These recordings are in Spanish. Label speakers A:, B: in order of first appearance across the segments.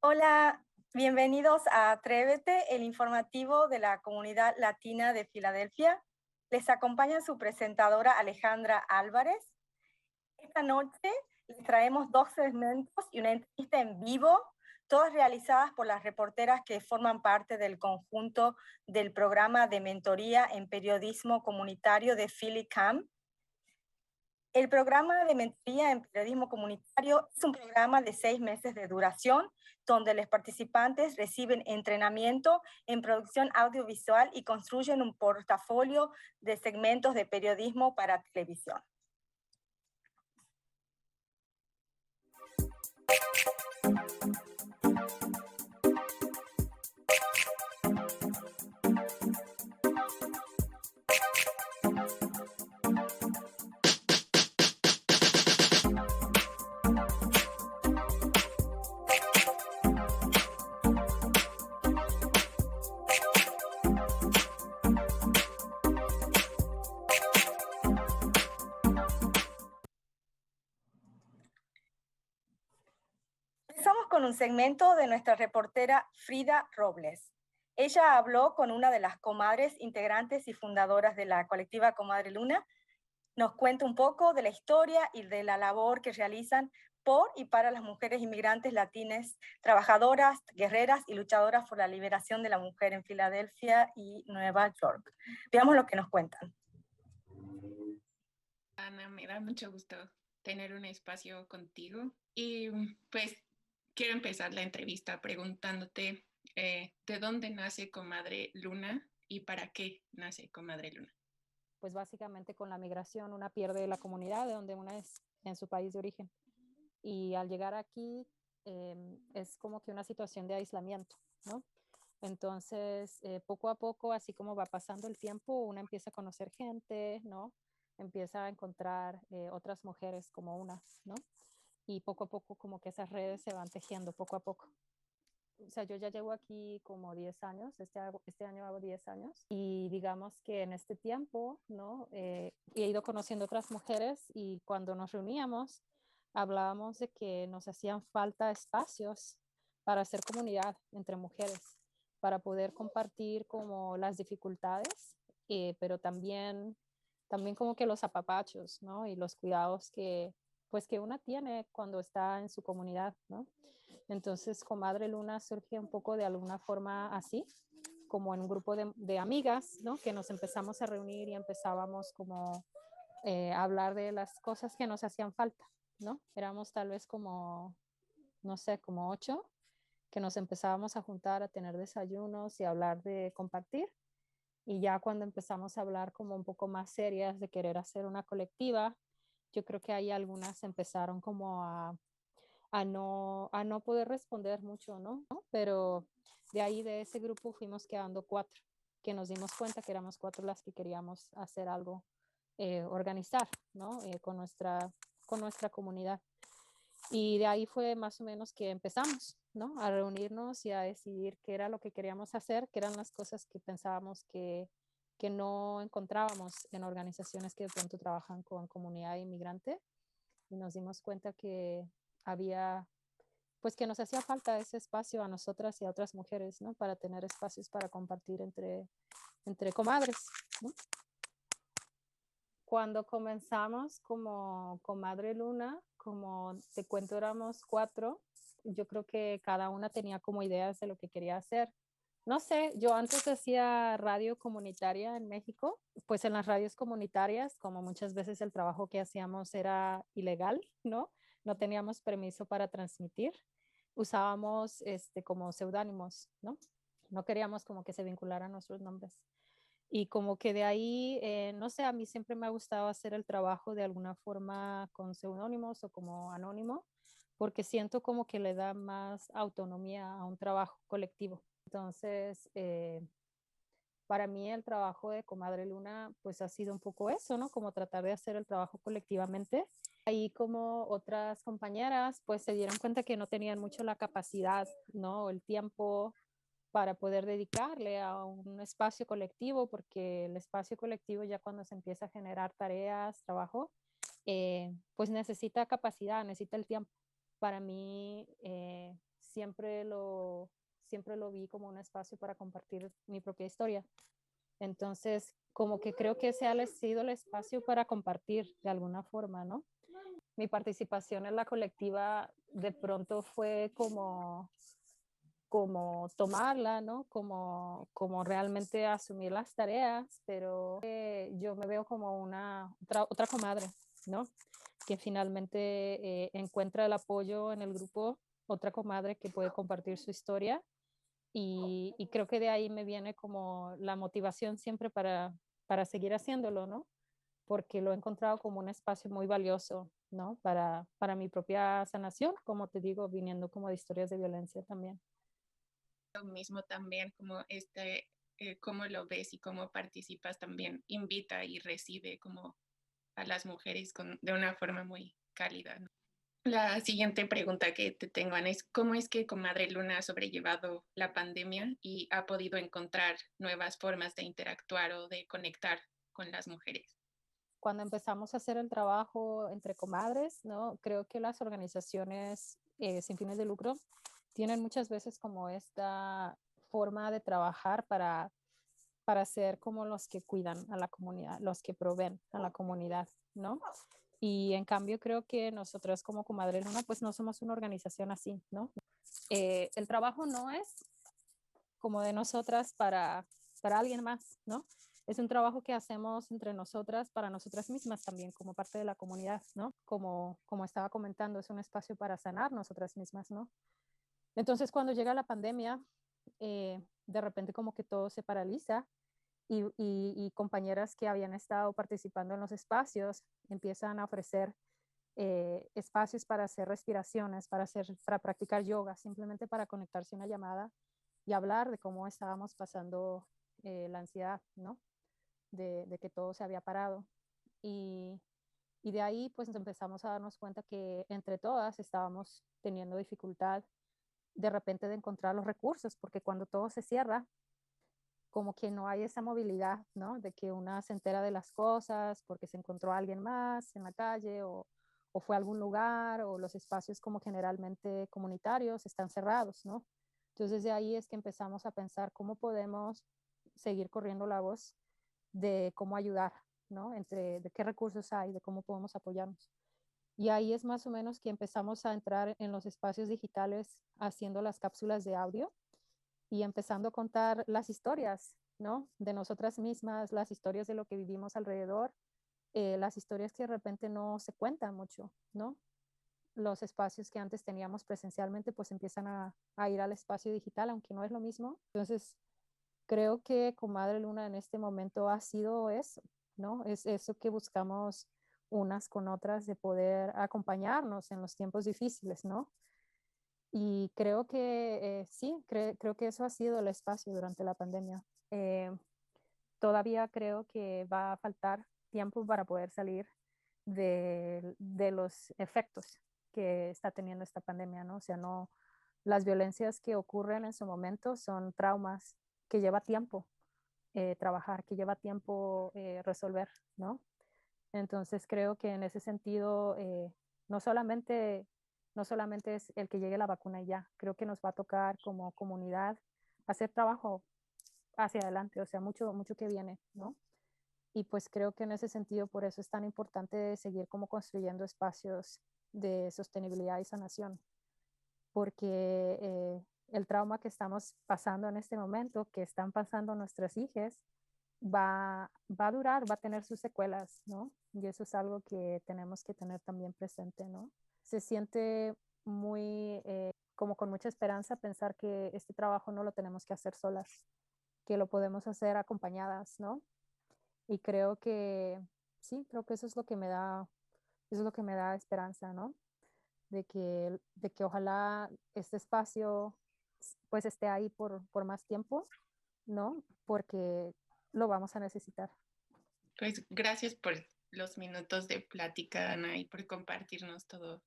A: Hola, bienvenidos a Atrévete, el informativo de la comunidad latina de Filadelfia. Les acompaña su presentadora Alejandra Álvarez. Esta noche les traemos dos segmentos y una entrevista en vivo, todas realizadas por las reporteras que forman parte del conjunto del programa de mentoría en periodismo comunitario de PhillyCamp. El programa de mentoría en periodismo comunitario es un programa de 6 meses de duración, donde los participantes reciben entrenamiento en producción audiovisual y construyen un portafolio de segmentos de periodismo para televisión. Empezamos con un segmento de nuestra reportera Frida Robles. Ella habló con una de las comadres integrantes y fundadoras de la colectiva Comadre Luna. Nos cuenta un poco de la historia y de la labor que realizan por y para las mujeres inmigrantes latinas, trabajadoras, guerreras y luchadoras por la liberación de la mujer en Filadelfia y Nueva York. Veamos lo que nos cuentan.
B: Ana, me da mucho gusto tener un espacio contigo y pues quiero empezar la entrevista preguntándote ¿de dónde nace Comadre Luna y para qué nace Comadre Luna?
C: Pues básicamente con la migración una pierde la comunidad de donde una es en su país de origen. Y al llegar aquí es como que una situación de aislamiento, ¿no? Entonces, poco a poco, así como va pasando el tiempo, una empieza a conocer gente, ¿no? Empieza a encontrar otras mujeres como una, ¿no? Y poco a poco como que esas redes se van tejiendo poco a poco. O sea, yo ya llevo aquí como 10 años, este año hago 10 años y digamos que en este tiempo, ¿no? He ido conociendo otras mujeres y cuando nos reuníamos hablábamos de que nos hacían falta espacios para hacer comunidad entre mujeres, para poder compartir como las dificultades, pero también como que los apapachos, ¿no? Y los cuidados que pues que una tiene cuando está en su comunidad, ¿no? Entonces, Comadre Luna surge un poco de alguna forma así, como en un grupo de amigas, ¿no? Que nos empezamos a reunir y empezábamos como a hablar de las cosas que nos hacían falta, ¿no? Éramos tal vez como, no sé, como 8, que nos empezábamos a juntar a tener desayunos y a hablar de compartir. Y ya cuando empezamos a hablar como un poco más serias de querer hacer una colectiva, yo creo que ahí algunas empezaron como a no poder responder mucho, ¿no? Pero de ahí de ese grupo fuimos quedando 4, que nos dimos cuenta que éramos 4 las que queríamos hacer algo, organizar, ¿no? Con nuestra comunidad. Y de ahí fue más o menos que empezamos, ¿no? A reunirnos y a decidir qué era lo que queríamos hacer, qué eran las cosas que pensábamos que no encontrábamos en organizaciones que de pronto trabajan con comunidad inmigrante. Y nos dimos cuenta que había, pues que nos hacía falta ese espacio a nosotras y a otras mujeres, ¿no? Para tener espacios para compartir entre comadres, ¿no? Cuando comenzamos como Comadre Luna, como te cuento, éramos 4. Yo creo que cada una tenía como ideas de lo que quería hacer. No sé, yo antes hacía radio comunitaria en México, pues en las radios comunitarias, como muchas veces el trabajo que hacíamos era ilegal, ¿no? No teníamos permiso para transmitir, usábamos como seudónimos, ¿no? No queríamos como que se vincularan nuestros nombres. Y como que de ahí, no sé, a mí siempre me ha gustado hacer el trabajo de alguna forma con seudónimos o como anónimo, porque siento como que le da más autonomía a un trabajo colectivo. Entonces, para mí el trabajo de Comadre Luna pues ha sido un poco eso, ¿no? Como tratar de hacer el trabajo colectivamente. Ahí como otras compañeras pues se dieron cuenta que no tenían mucho la capacidad, ¿no? El tiempo para poder dedicarle a un espacio colectivo, porque el espacio colectivo ya cuando se empieza a generar tareas, trabajo, pues necesita capacidad, necesita el tiempo. Para mí siempre lo vi como un espacio para compartir mi propia historia. Entonces, como que creo que ese ha sido el espacio para compartir de alguna forma, ¿no? Mi participación en la colectiva de pronto fue como tomarla, ¿no? Como realmente asumir las tareas, pero yo me veo como otra comadre, ¿no? Que finalmente encuentra el apoyo en el grupo, otra comadre que puede compartir su historia y creo que de ahí me viene como la motivación siempre para seguir haciéndolo, ¿no? Porque lo he encontrado como un espacio muy valioso, ¿no? Para mi propia sanación, como te digo, viniendo como de historias de violencia también.
B: Lo mismo también, como cómo lo ves y cómo participas también invita y recibe como a las mujeres de una forma muy cálida, ¿no? La siguiente pregunta que te tengo, Ana, es ¿cómo es que Comadre Luna ha sobrellevado la pandemia y ha podido encontrar nuevas formas de interactuar o de conectar con las mujeres?
C: Cuando empezamos a hacer el trabajo entre comadres, ¿no? Creo que las organizaciones sin fines de lucro tienen muchas veces como esta forma de trabajar para ser como los que cuidan a la comunidad, los que proveen a la comunidad, ¿no? Y en cambio creo que nosotras como Comadre Luna pues no somos una organización así, ¿no? El trabajo no es como de nosotras para alguien más, ¿no? Es un trabajo que hacemos entre nosotras, para nosotras mismas también, como parte de la comunidad, ¿no? Como estaba comentando, es un espacio para sanar nosotras mismas, ¿no? Entonces, cuando llega la pandemia, de repente como que todo se paraliza y compañeras que habían estado participando en los espacios empiezan a ofrecer espacios para hacer respiraciones, para practicar yoga, simplemente para conectarse a una llamada y hablar de cómo estábamos pasando la ansiedad, ¿no? De que todo se había parado. Y, y de ahí pues empezamos a darnos cuenta que entre todas estábamos teniendo dificultad de repente de encontrar los recursos, porque cuando todo se cierra, como que no hay esa movilidad, ¿no? De que una se entera de las cosas porque se encontró a alguien más en la calle o fue a algún lugar o los espacios como generalmente comunitarios están cerrados, ¿no? Entonces de ahí es que empezamos a pensar cómo podemos seguir corriendo la voz de cómo ayudar, ¿no? De qué recursos hay, de cómo podemos apoyarnos. Y ahí es más o menos que empezamos a entrar en los espacios digitales haciendo las cápsulas de audio y empezando a contar las historias, ¿no? De nosotras mismas, las historias de lo que vivimos alrededor, las historias que de repente no se cuentan mucho, ¿no? Los espacios que antes teníamos presencialmente pues empiezan a ir al espacio digital, aunque no es lo mismo. Entonces, creo que Comadre Luna en este momento ha sido eso, ¿no? Es eso que buscamos unas con otras de poder acompañarnos en los tiempos difíciles, ¿no? Y creo que sí, creo que eso ha sido el espacio durante la pandemia. Todavía creo que va a faltar tiempo para poder salir de los efectos que está teniendo esta pandemia, ¿no? O sea, no, las violencias que ocurren en su momento son traumas que lleva tiempo trabajar, que lleva tiempo resolver, ¿no? Entonces creo que en ese sentido no solamente, no solamente es el que llegue la vacuna y ya, creo que nos va a tocar como comunidad hacer trabajo hacia adelante, o sea, mucho, mucho que viene, ¿no? Y pues creo que en ese sentido, por eso es tan importante seguir como construyendo espacios de sostenibilidad y sanación, porque el trauma que estamos pasando en este momento, que están pasando nuestras hijas, va a durar, va a tener sus secuelas, ¿no? Y eso es algo que tenemos que tener también presente, ¿no? Se siente muy, como con mucha esperanza pensar que este trabajo no lo tenemos que hacer solas, que lo podemos hacer acompañadas, ¿no? Y creo que, sí, creo que eso es lo que me da, eso es lo que me da esperanza, ¿no? De que ojalá este espacio pues esté ahí por más tiempo, ¿no? Porque lo vamos a necesitar.
B: Pues gracias por los minutos de plática, Ana, y por compartirnos todo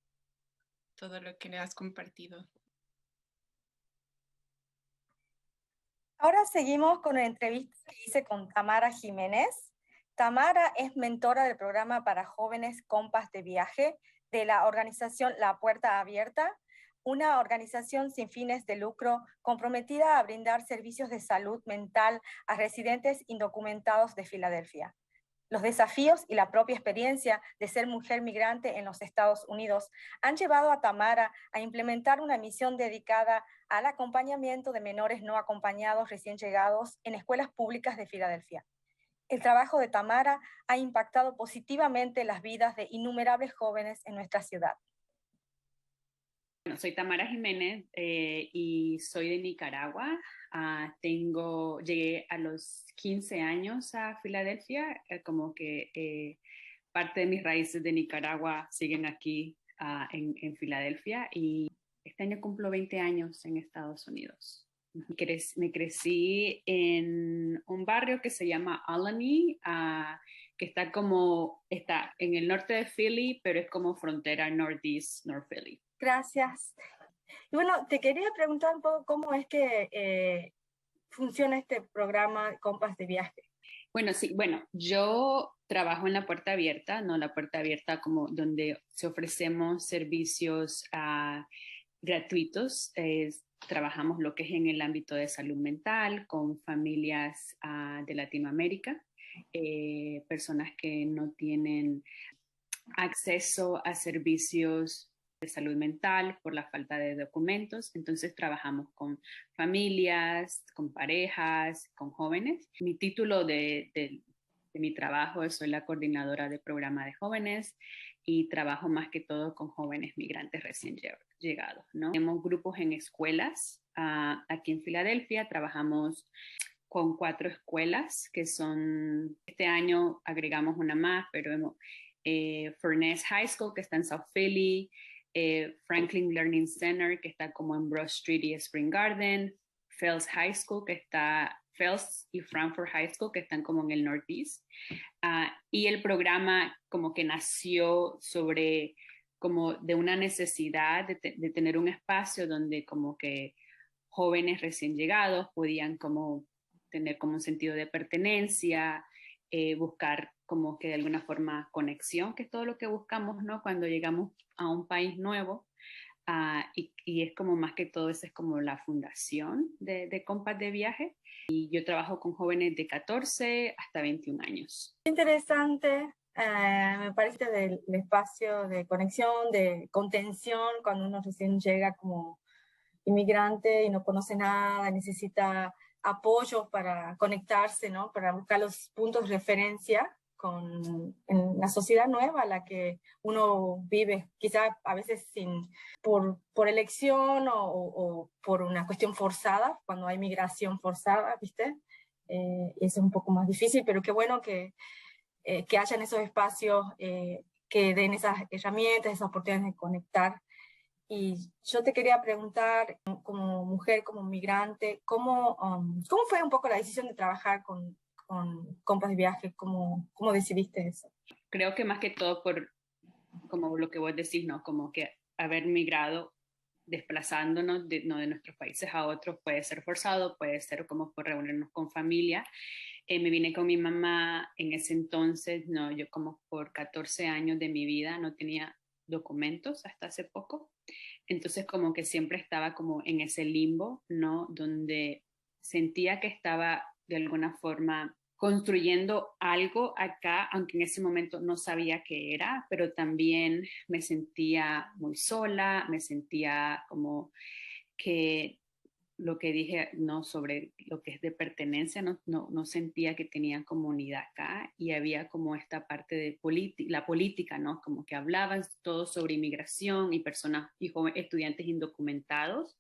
B: lo que le has compartido.
A: Ahora seguimos con una entrevista que hice con Tamara Jiménez. Tamara es mentora del programa para jóvenes Compas de Viaje de la organización La Puerta Abierta, una organización sin fines de lucro comprometida a brindar servicios de salud mental a residentes indocumentados de Filadelfia. Los desafíos y la propia experiencia de ser mujer migrante en los Estados Unidos han llevado a Tamara a implementar una misión dedicada al acompañamiento de menores no acompañados recién llegados en escuelas públicas de Filadelfia. El trabajo de Tamara ha impactado positivamente las vidas de innumerables jóvenes en nuestra ciudad.
D: Bueno, soy Tamara Jiménez y soy de Nicaragua. Llegué a los 15 años a Filadelfia, como que parte de mis raíces de Nicaragua siguen aquí en Filadelfia, y este año cumplo 20 años en Estados Unidos. Me crecí en un barrio que se llama Albany, que está en el norte de Philly, pero es como frontera Northeast, North Philly.
A: Gracias. Y bueno, te quería preguntar un poco cómo es que funciona este programa Compas de Viaje.
D: Bueno, sí, yo trabajo en la Puerta Abierta, ¿no? La Puerta Abierta como donde se ofrecemos servicios gratuitos. Trabajamos lo que es en el ámbito de salud mental con familias de Latinoamérica, personas que no tienen acceso a servicios de salud mental por la falta de documentos. Entonces trabajamos con familias, con parejas, con jóvenes. Mi título de mi trabajo es: soy la coordinadora de programa de jóvenes y trabajo más que todo con jóvenes migrantes recién llegados, ¿no? Tenemos grupos en escuelas. Aquí en Filadelfia trabajamos con 4 escuelas que son, este año agregamos una más, pero Furness High School, que está en South Philly, Franklin Learning Center, que está como en Broad Street y Spring Garden, Fels High School, Fels y Frankfurt High School, que están como en el Northeast. Y el programa como que nació sobre como de una necesidad de tener un espacio donde como que jóvenes recién llegados podían como tener como un sentido de pertenencia, buscar como que de alguna forma conexión, que es todo lo que buscamos, ¿no? Cuando llegamos a un país nuevo. Y es como más que todo, esa es como la fundación de Compas de Viaje. Y yo trabajo con jóvenes de 14 hasta 21 años.
A: Interesante, me parece del espacio de conexión, de contención, cuando uno recién llega como inmigrante y no conoce nada, necesita apoyo para conectarse, ¿no? Para buscar los puntos de referencia en la sociedad nueva a la que uno vive, quizá a veces por elección o por una cuestión forzada, cuando hay migración forzada, ¿viste? Eso es un poco más difícil, pero qué bueno que hayan esos espacios que den esas herramientas, esas oportunidades de conectar. Y yo te quería preguntar, como mujer, como migrante, ¿cómo fue un poco la decisión de trabajar con Compas de Viaje? ¿Cómo decidiste eso?
D: Creo que más que todo por, como lo que vos decís, ¿no? Como que haber migrado, desplazándonos de nuestros países a otros, puede ser forzado, puede ser como por reunirnos con familia. Me vine con mi mamá en ese entonces, no, yo como por 14 años de mi vida no tenía documentos hasta hace poco. Entonces como que siempre estaba como en ese limbo, ¿no? Donde sentía que estaba de alguna forma construyendo algo acá, aunque en ese momento no sabía qué era, pero también me sentía muy sola, me sentía como que lo que dije, no, sobre lo que es de pertenencia, no sentía que tenía comunidad acá, y había como esta parte de la política, ¿no? Como que hablaban todo sobre inmigración y personas y estudiantes indocumentados,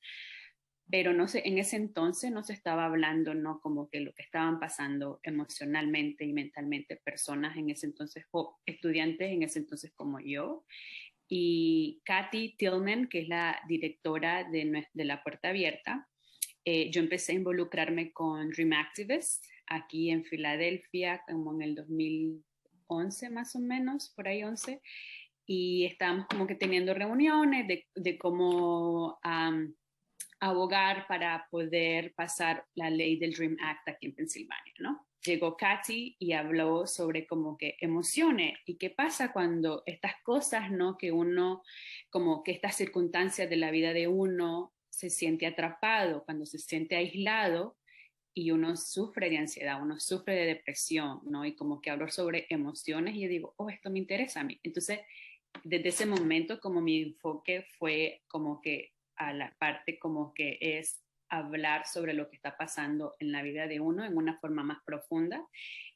D: pero no sé, en ese entonces no se estaba hablando, ¿no? Como que lo que estaban pasando emocionalmente y mentalmente personas en ese entonces, o estudiantes en ese entonces como yo. Y Kathy Tillman, que es la directora de la Puerta Abierta, yo empecé a involucrarme con Dream Activists aquí en Filadelfia como en el 2011 más o menos, por ahí 11, y estábamos como que teniendo reuniones de cómo abogar para poder pasar la ley del Dream Act aquí en Pensilvania, ¿no? llegó Katy y habló sobre como que emociones y qué pasa cuando estas cosas, ¿no? Que uno, como que estas circunstancias de la vida de uno se siente atrapado, cuando se siente aislado y uno sufre de ansiedad, uno sufre de depresión, ¿no? Y como que hablo sobre emociones y yo digo, oh, esto me interesa a mí. Entonces, desde ese momento como mi enfoque fue como que a la parte como que es hablar sobre lo que está pasando en la vida de uno en una forma más profunda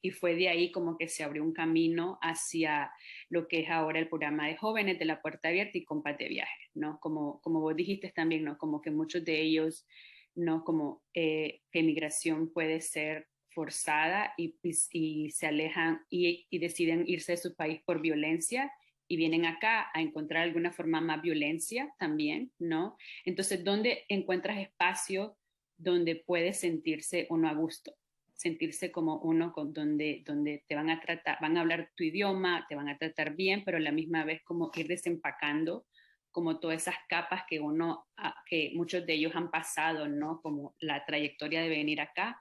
D: y fue de ahí como que se abrió un camino hacia lo que es ahora el programa de jóvenes de la Puerta Abierta y Compas de Viaje, ¿no? Como vos dijiste también, ¿no? Como que muchos de ellos, ¿no? Como que migración puede ser forzada y se alejan y deciden irse de su país por violencia y vienen acá a encontrar alguna forma más violencia también, ¿no? Entonces, ¿dónde encuentras espacio donde puedes sentirse uno a gusto? Sentirse como uno donde te van a tratar, van a hablar tu idioma, te van a tratar bien, pero a la misma vez como ir desempacando como todas esas capas que que muchos de ellos han pasado, ¿no? Como la trayectoria de venir acá,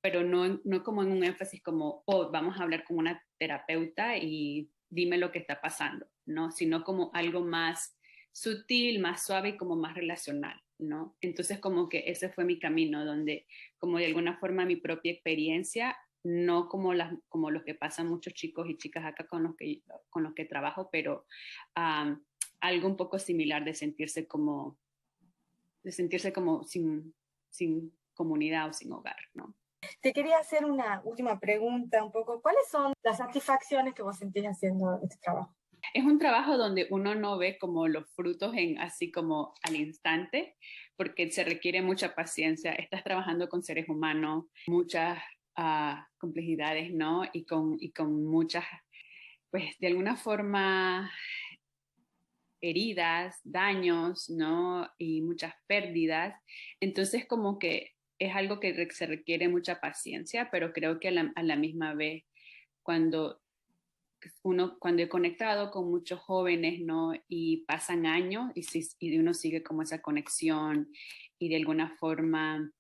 D: pero no como en un énfasis como, oh, vamos a hablar con una terapeuta y dime lo que está pasando, ¿no? Sino como algo más sutil, más suave y como más relacional, ¿no? Entonces como que ese fue mi camino, donde como de alguna forma mi propia experiencia, no como lo que pasan muchos chicos y chicas acá con los que trabajo, pero algo un poco similar de sentirse como sin comunidad o sin hogar, ¿no?
A: Te quería hacer una última pregunta un poco. ¿Cuáles son las satisfacciones que vos sentís haciendo este trabajo?
D: Es un trabajo donde uno no ve como los frutos así como al instante, porque se requiere mucha paciencia. Estás trabajando con seres humanos, muchas complejidades, ¿no? Y con muchas, pues de alguna forma, heridas, daños, ¿no? Y muchas pérdidas. Entonces, como que es algo que se requiere mucha paciencia, pero creo que a la misma vez, cuando cuando he conectado con muchos jóvenes, ¿no? Y pasan años y uno sigue como esa conexión y de alguna forma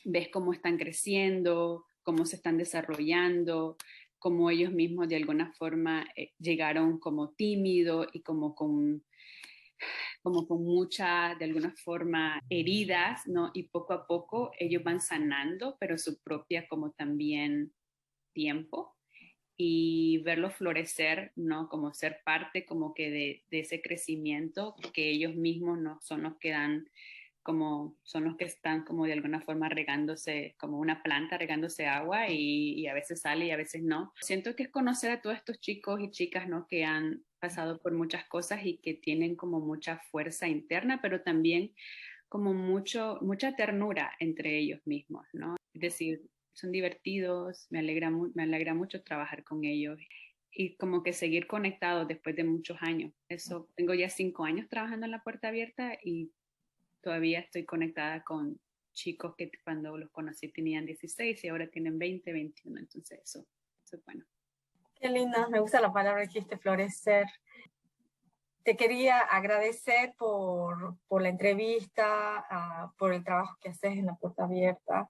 D: ves cómo están creciendo, cómo se están desarrollando, cómo ellos mismos de alguna forma llegaron como tímidos y como con mucha, de alguna forma, heridas, ¿no? Y poco a poco ellos van sanando, pero su propia como también tiempo y verlo florecer, ¿no? Como ser parte como que de ese crecimiento que ellos mismos no son los que dan como son los que están como de alguna forma regándose, como una planta regándose agua y a veces sale y a veces no. Siento que es conocer a todos estos chicos y chicas, ¿no? Que han pasado por muchas cosas y que tienen como mucha fuerza interna, pero también como mucha ternura entre ellos mismos, ¿no? Es decir, son divertidos, me alegra mucho trabajar con ellos y como que seguir conectados después de muchos años. Eso, tengo ya 5 años trabajando en la Puerta Abierta y todavía estoy conectada con chicos que cuando los conocí tenían 16 y ahora tienen 20, 21, entonces eso es bueno.
A: Qué linda, me gusta la palabra que dijiste, florecer. Te quería agradecer por la entrevista, por el trabajo que haces en la Puerta Abierta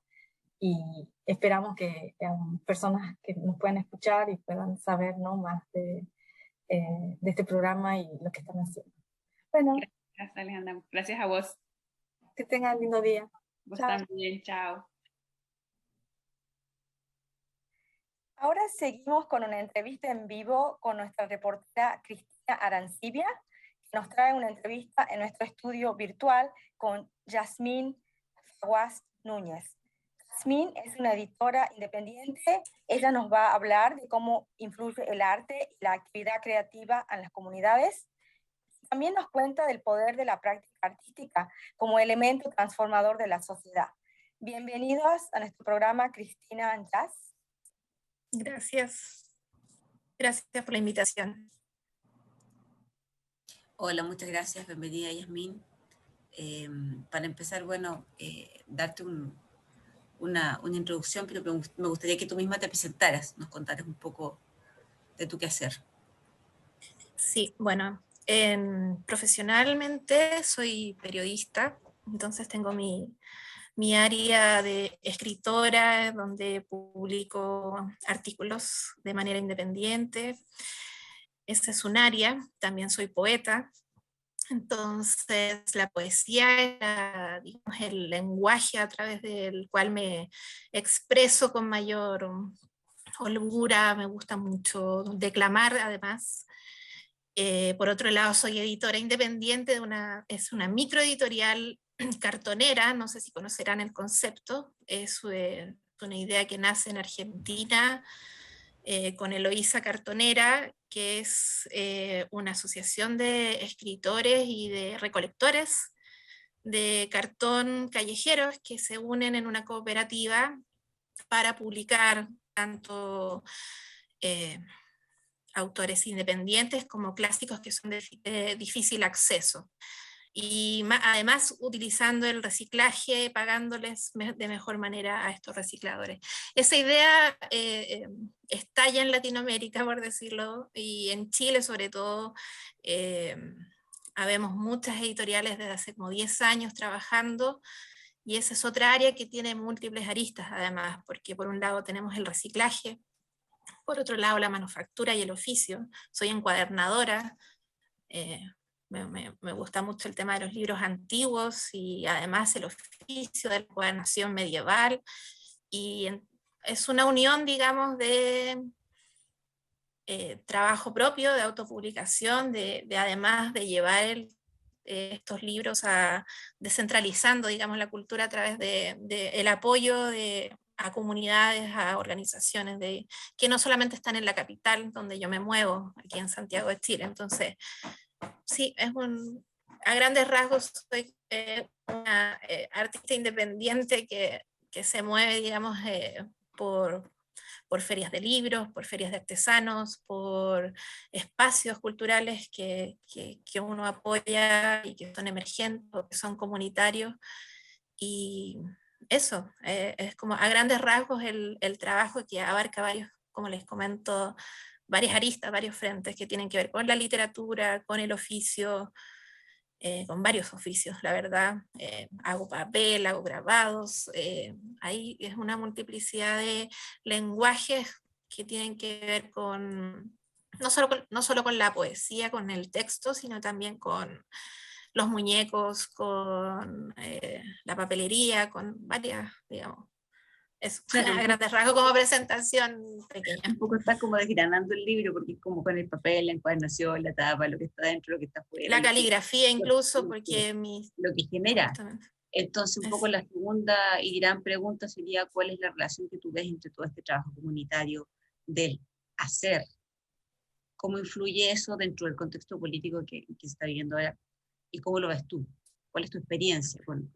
A: y esperamos que hayan personas que nos puedan escuchar y puedan saber, ¿no? Más de este programa y lo que están haciendo. Bueno.
D: Gracias, Alejandra. Gracias a vos.
A: Que tengan lindo día.
D: Vos también, chao.
A: Ahora seguimos con una entrevista en vivo con nuestra reportera Cristina Arancibia, que nos trae una entrevista en nuestro estudio virtual con Yasmín Fawaz Núñez. Yasmín es una editora independiente. Ella nos va a hablar de cómo influye el arte y la actividad creativa en las comunidades. También nos cuenta del poder de la práctica artística como elemento transformador de la sociedad. Bienvenidos a nuestro programa, Cristina and Jazz.
E: Gracias. Gracias por la invitación.
F: Hola, muchas gracias. Bienvenida, Yasmín. Para empezar, bueno, darte una introducción, pero me gustaría que tú misma te presentaras, nos contaras un poco de tu quehacer.
E: Sí, bueno, profesionalmente soy periodista, entonces tengo mi mi área de escritora, donde publico artículos de manera independiente. Esa es un área, también soy poeta. Entonces, la poesía es digamos, el lenguaje a través del cual me expreso con mayor holgura, me gusta mucho declamar además. Por otro lado, soy editora independiente es una microeditorial cartonera, no sé si conocerán el concepto, es una idea que nace en Argentina con Eloísa Cartonera, que es una asociación de escritores y de recolectores de cartón callejeros que se unen en una cooperativa para publicar tanto autores independientes como clásicos que son de difícil acceso. Y además utilizando el reciclaje, pagándoles de mejor manera a estos recicladores. Esa idea estalla en Latinoamérica, por decirlo, y en Chile sobre todo. Habemos muchas editoriales desde hace como 10 años trabajando, y esa es otra área que tiene múltiples aristas además, porque por un lado tenemos el reciclaje, por otro lado la manufactura y el oficio. Soy encuadernadora, me gusta mucho el tema de los libros antiguos y además el oficio de la encuadernación medieval, y es una unión, digamos, de trabajo propio, de autopublicación, además de llevar estos libros descentralizando, digamos, la cultura a través del apoyo a comunidades, a organizaciones que no solamente están en la capital donde yo me muevo, aquí en Santiago de Chile. Entonces, sí, a grandes rasgos soy una artista independiente que se mueve, digamos, por ferias de libros, por ferias de artesanos, por espacios culturales que uno apoya y que son emergentes, que son comunitarios. Y eso, es como a grandes rasgos el trabajo que abarca varios, como les comento, varias aristas, varios frentes que tienen que ver con la literatura, con el oficio, con varios oficios, la verdad. Hago papel, hago grabados, ahí es una multiplicidad de lenguajes que tienen que ver con no solo con la poesía, con el texto, sino también con los muñecos, con la papelería, con varias, digamos. Es
F: claro,
E: a grandes rasgos como presentación pequeña.
F: Un poco está como desgranando el libro, porque es como con el papel, la encuadernación, la tapa, lo que está dentro, lo que está afuera.
E: La caligrafía incluso, porque
F: lo que genera.
E: Justamente.
F: Entonces, un poco la segunda y gran pregunta sería, ¿cuál es la relación que tú ves entre todo este trabajo comunitario del hacer? ¿Cómo influye eso dentro del contexto político que se está viviendo ahora? ¿Y cómo lo ves tú? ¿Cuál es tu experiencia con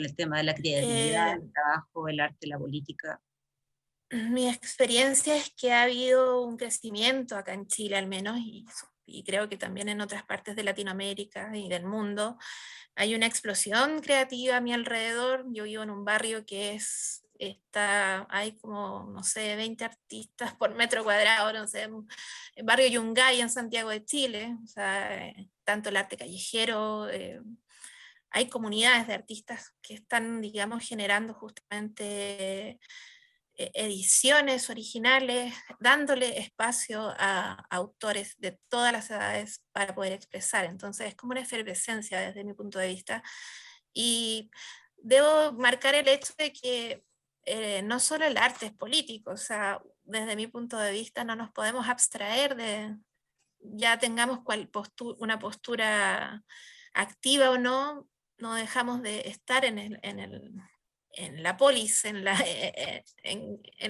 F: el tema de la creatividad, el trabajo, el arte, la política?
E: Mi experiencia es que ha habido un crecimiento acá en Chile al menos, y creo que también en otras partes de Latinoamérica y del mundo. Hay una explosión creativa a mi alrededor. Yo vivo en un barrio que hay como, no sé, 20 artistas por metro cuadrado, no sé, el barrio Yungay en Santiago de Chile, o sea, tanto el arte callejero, hay comunidades de artistas que están, digamos, generando justamente ediciones originales, dándole espacio a autores de todas las edades para poder expresar. Entonces es como una efervescencia desde mi punto de vista. Y debo marcar el hecho de que no solo el arte es político, o sea, desde mi punto de vista no nos podemos abstraer ya tengamos una postura activa o no, no dejamos de estar en la polis, en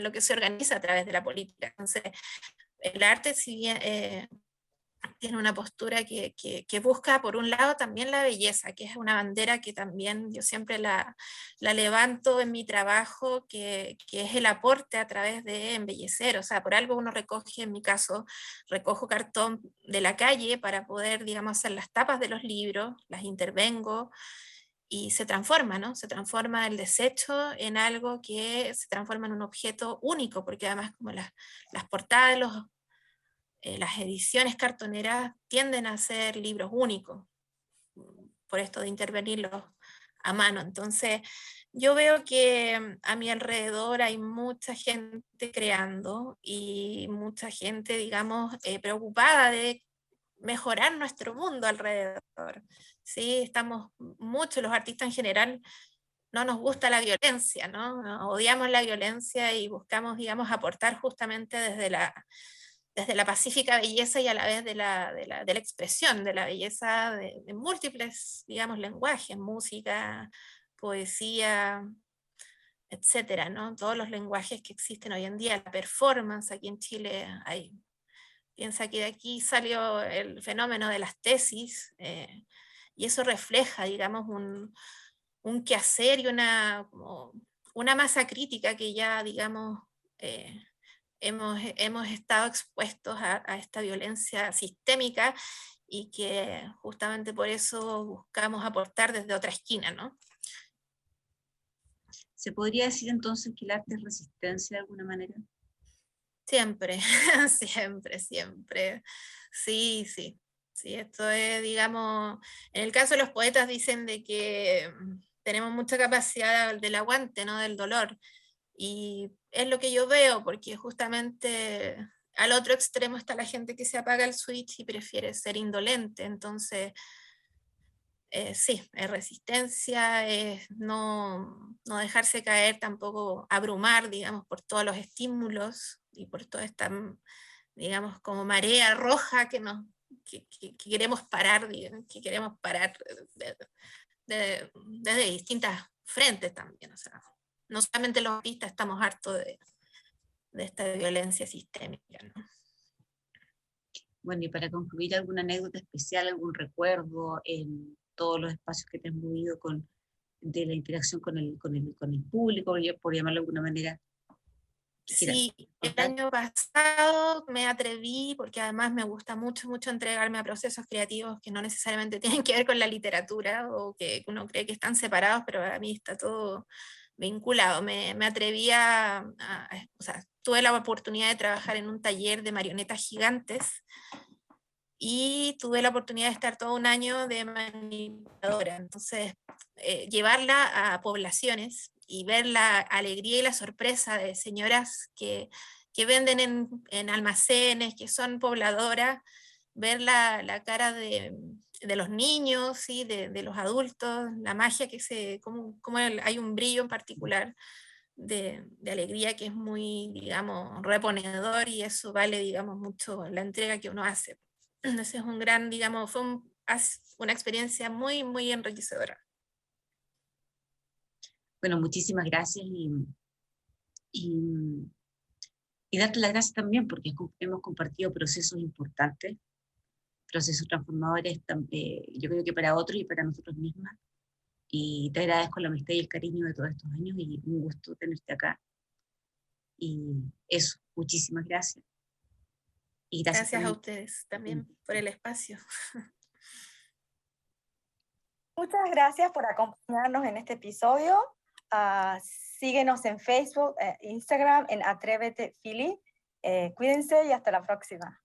E: lo que se organiza a través de la política. Entonces, el arte, si bien tiene una postura que busca, por un lado, también la belleza, que es una bandera que también yo siempre la levanto en mi trabajo, que es el aporte a través de embellecer. O sea, por algo uno recoge, en mi caso, recojo cartón de la calle para poder, digamos, hacer las tapas de los libros, las intervengo, y se transforma, ¿no? Se transforma el desecho en algo que se transforma en un objeto único, porque además como las portadas de las ediciones cartoneras tienden a ser libros únicos, por esto de intervenir a mano. Entonces, yo veo que a mi alrededor hay mucha gente creando y mucha gente, digamos, preocupada de mejorar nuestro mundo alrededor. Sí, estamos muchos, los artistas en general, no nos gusta la violencia, ¿no? Odiamos la violencia y buscamos, digamos, aportar justamente desde la pacífica belleza y a la vez de la expresión de la belleza de múltiples, digamos, lenguajes, música, poesía, etcétera, ¿no? Todos los lenguajes que existen hoy en día, la performance aquí en Chile hay. Piensa que de aquí salió el fenómeno de las tesis, y eso refleja, digamos, un quehacer y una masa crítica que ya, digamos, hemos estado expuestos a esta violencia sistémica y que justamente por eso buscamos aportar desde otra esquina, ¿no?
F: ¿Se podría decir entonces que el arte es resistencia de alguna manera?
E: Siempre, siempre, siempre. Sí, sí. Sí, esto es, digamos, en el caso de los poetas dicen de que tenemos mucha capacidad del aguante, ¿no? Del dolor. Y es lo que yo veo, porque justamente al otro extremo está la gente que se apaga el switch y prefiere ser indolente. Entonces, sí, es resistencia, es no dejarse caer, tampoco abrumar, digamos, por todos los estímulos y por toda esta, digamos, como marea roja que queremos parar, digamos, que queremos parar desde distintas frentes también. O sea, no solamente los artistas estamos hartos de esta violencia sistémica, ¿no?
F: Bueno, y para concluir, ¿alguna anécdota especial, algún recuerdo en todos los espacios que te has movido de la interacción con el público, por llamarlo de alguna manera?
E: Sí, el año pasado me atreví, porque además me gusta mucho, mucho entregarme a procesos creativos que no necesariamente tienen que ver con la literatura o que uno cree que están separados, pero para mí está todo vinculado. Me atreví o sea, tuve la oportunidad de trabajar en un taller de marionetas gigantes y tuve la oportunidad de estar todo un año de manipuladora. Entonces, llevarla a poblaciones y ver la alegría y la sorpresa de señoras que venden en almacenes, que son pobladoras, ver la cara de los niños, ¿sí? de los adultos, la magia como hay un brillo en particular de alegría que es muy, digamos, reponedor, y eso vale, digamos, mucho la entrega que uno hace. Entonces es un gran, digamos, fue una experiencia muy, muy enriquecedora.
F: Bueno, muchísimas gracias y darte las gracias también porque hemos compartido procesos importantes, procesos transformadores, yo creo que para otros y para nosotros mismas. Y te agradezco la amistad y el cariño de todos estos años y un gusto tenerte acá. Y eso, muchísimas gracias. Y
E: gracias a ustedes también por el espacio.
A: Muchas gracias por acompañarnos en este episodio. Síguenos en Facebook, Instagram, en Atrévete Philly. Cuídense y hasta la próxima.